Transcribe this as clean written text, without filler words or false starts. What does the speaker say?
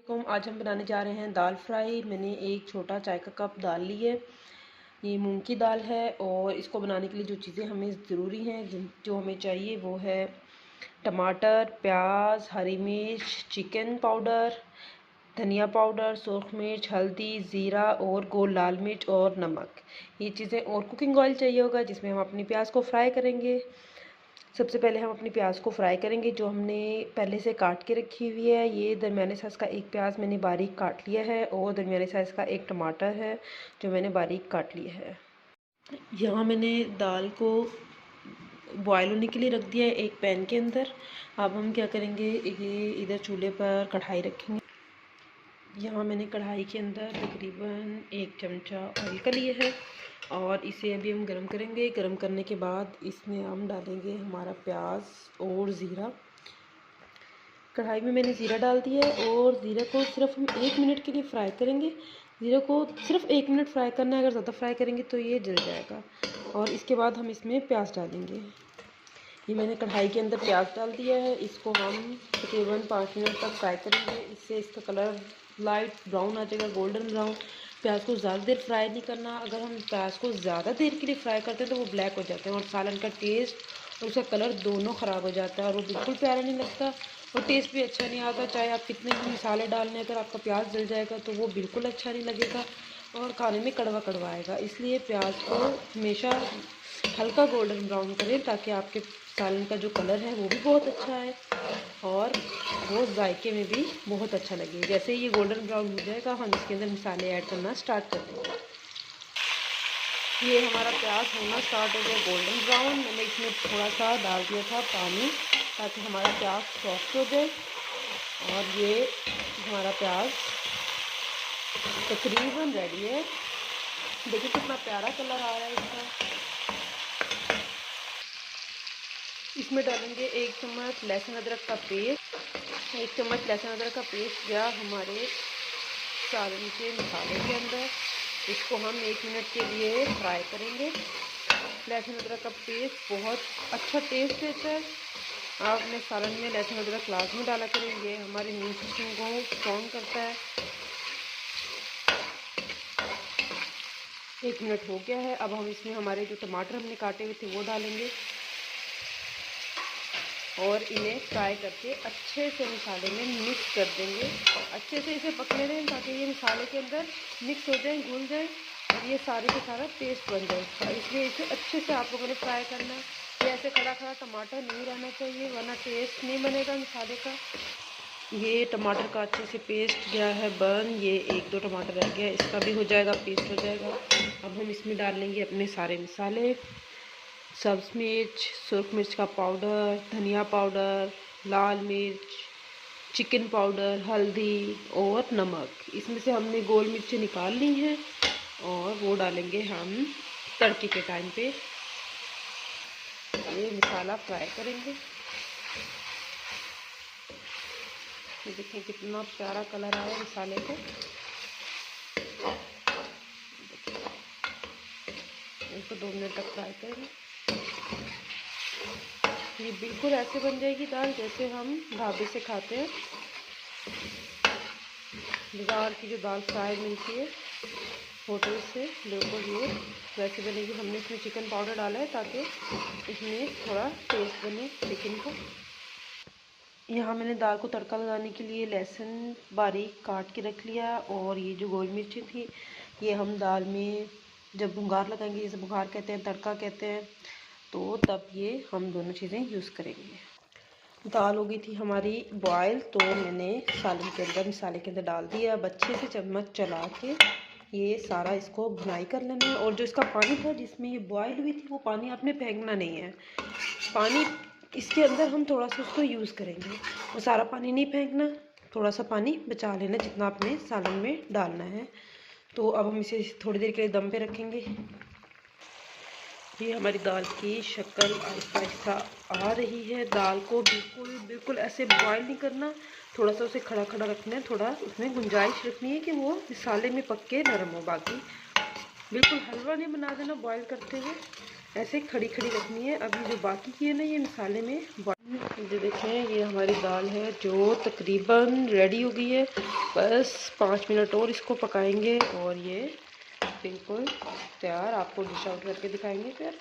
आज हम बनाने जा रहे हैं दाल फ्राई। मैंने एक छोटा चाय का कप दाल ली है। ये मूंग की दाल है और इसको बनाने के लिए जो चीज़ें हमें ज़रूरी हैं, जो हमें चाहिए वो है टमाटर, प्याज, हरी मिर्च, चिकन पाउडर, धनिया पाउडर, सुरख मिर्च, हल्दी, ज़ीरा और गोल लाल मिर्च और नमक। ये चीज़ें और कुकिंग ऑयल चाहिए होगा जिसमें हम अपनी प्याज को फ्राई करेंगे। सबसे पहले हम अपनी प्याज को फ्राई करेंगे जो हमने पहले से काट के रखी हुई है। ये दरमियाने साइज़ का एक प्याज मैंने बारीक काट लिया है और दरमियाने साइज़ का एक टमाटर है जो मैंने बारीक काट लिया है। यहाँ मैंने दाल को बॉयल होने के लिए रख दिया है एक पैन के अंदर। अब हम क्या करेंगे, ये इधर चूल्हे पर कढ़ाई रखेंगे। यहाँ मैंने कढ़ाई के अंदर तकरीबन 1 चमचा ऑयल का लिया है और इसे अभी हम गरम करेंगे। गरम करने के बाद इसमें हम डालेंगे हमारा प्याज और ज़ीरा। कढ़ाई में मैंने ज़ीरा डाल दिया है और ज़ीरा को सिर्फ हम 1 मिनट के लिए फ्राई करेंगे। ज़ीरा को सिर्फ 1 मिनट फ्राई करना है, अगर ज़्यादा फ्राई करेंगे तो ये जल जाएगा। और इसके बाद हम इसमें प्याज डालेंगे। ये मैंने कढ़ाई के अंदर प्याज डाल दिया है। इसको हम तकरीबन 5 मिनट तक फ्राई करेंगे। इससे इसका कलर लाइट ब्राउन आ जाएगा, गोल्डन ब्राउन। प्याज को ज़्यादा देर फ्राई नहीं करना। अगर हम प्याज को ज़्यादा देर के लिए फ्राई करते हैं तो वो ब्लैक हो जाते हैं और सालन का टेस्ट और उसका कलर दोनों ख़राब हो जाता है और वो बिल्कुल प्यारा नहीं लगता और टेस्ट भी अच्छा नहीं आता। चाहे आप कितने भी मसाले डाल लें, अगर आपका प्याज जल जाएगा तो वो बिल्कुल अच्छा नहीं लगेगा और खाने में कड़वा कड़वा आएगा। इसलिए प्याज को हमेशा हल्का गोल्डन ब्राउन करें ताकि आपके सालन का जो कलर है वो भी बहुत अच्छा है और वो जायके में भी बहुत अच्छा लगे। जैसे ये गोल्डन ब्राउन हो जाएगा हम इसके अंदर मसाले ऐड करना स्टार्ट कर देंगे। ये हमारा प्याज होना स्टार्ट हो गया गोल्डन ब्राउन। मैंने इसमें थोड़ा सा डाल दिया था पानी ताकि हमारा प्याज सॉफ्ट हो जाए और ये हमारा प्याज तकरीबन रेडी है। देखिए कितना प्यारा कलर आ रहा है इसका। इसमें डालेंगे 1 चम्मच लहसुन अदरक का पेस्ट। 1 चम्मच लहसुन अदरक का पेस्ट गया हमारे सालन के मसाले के अंदर। इसको हम 1 मिनट के लिए फ्राई करेंगे। लहसुन अदरक का पेस्ट बहुत अच्छा टेस्ट देता है। आप अपने सालन में लहसुन अदरक लाजमी डाला करेंगे, हमारे इम्यून सिस्टम को स्ट्रॉन्ग करता है। 1 मिनट हो गया है। अब हम इसमें हमारे जो टमाटर हमने काटे हुए थे वो डालेंगे और इन्हें फ्राई करके अच्छे से मसाले में मिक्स कर देंगे। अच्छे से इसे पकने दें ताकि ये मसाले के अंदर मिक्स हो जाए, घुल जाए और ये सारे का सारा पेस्ट बन जाए। इसलिए इसे अच्छे से आप लोगों ने फ्राई करना है। ये ऐसे खड़ा खड़ा टमाटर नहीं रहना चाहिए वरना टेस्ट नहीं बनेगा मसाले का। ये टमाटर का अच्छे से पेस्ट गया है बन। ये 1-2 टमाटर रह गया, इसका भी हो जाएगा, पेस्ट हो जाएगा। अब हम इसमें डालेंगे अपने सारे मसाले। सब्ज़ मिर्च, सुरख मिर्च का पाउडर, धनिया पाउडर, लाल मिर्च, चिकन पाउडर, हल्दी और नमक। इसमें से हमने गोल मिर्चें निकाल ली हैं और वो डालेंगे हम तड़के के टाइम पे। ये मसाला फ्राई करेंगे। ये देखें कितना प्यारा कलर आया मसाले को। इसको 2 मिनट तक फ्राई करेंगे। ये बिल्कुल ऐसे बन जाएगी दाल जैसे हम ढाबे से खाते हैं। बाज़ार की जो दाल फ्राई मिलती है होटल से, बिल्कुल ये वैसे बनेगी। हमने इसमें चिकन पाउडर डाला है ताकि इसमें थोड़ा टेस्ट बने चिकन को। यहाँ मैंने दाल को तड़का लगाने के लिए लहसुन बारीक काट के रख लिया और ये जो गोल मिर्ची थी ये हम दाल में जब भुंगार लगाएंगे, जैसे भुंगार कहते हैं, तड़का कहते हैं, तो तब ये हम दोनों चीज़ें यूज़ करेंगे। दाल हो गई थी हमारी बॉयल तो मैंने सालन के अंदर मसाले के अंदर डाल दिया। अब अच्छे से चम्मच चला के ये सारा इसको भुनाई कर लेना है और जो इसका पानी था जिसमें ये बॉयल हुई थी वो पानी आपने फेंकना नहीं है। पानी इसके अंदर हम थोड़ा सा उसको यूज़ करेंगे, वो सारा पानी नहीं फेंकना, थोड़ा सा पानी बचा लेना जितना आपने सालन में डालना है। तो अब हम इसे थोड़ी देर के लिए दम पे रखेंगे। ये हमारी दाल की शक्ल आहिस्ता आहिस्ता आ रही है। दाल को बिल्कुल ऐसे बॉयल नहीं करना, थोड़ा सा उसे खड़ा खड़ा रखना है, थोड़ा उसमें गुंजाइश रखनी है कि वो मसाले में पक के नरम हो। बाकी बिल्कुल हलवा नहीं बना देना बॉयल करते हुए, ऐसे खड़ी खड़ी रखनी है। अभी जो बाकी की है ना ये मसाले में ये देखें, ये हमारी दाल है जो तकरीबन रेडी हो गई है। बस 5 मिनट और इसको पकाएंगे और ये बिल्कुल तैयार। आपको डिश आउट करके दिखाएंगे फिर।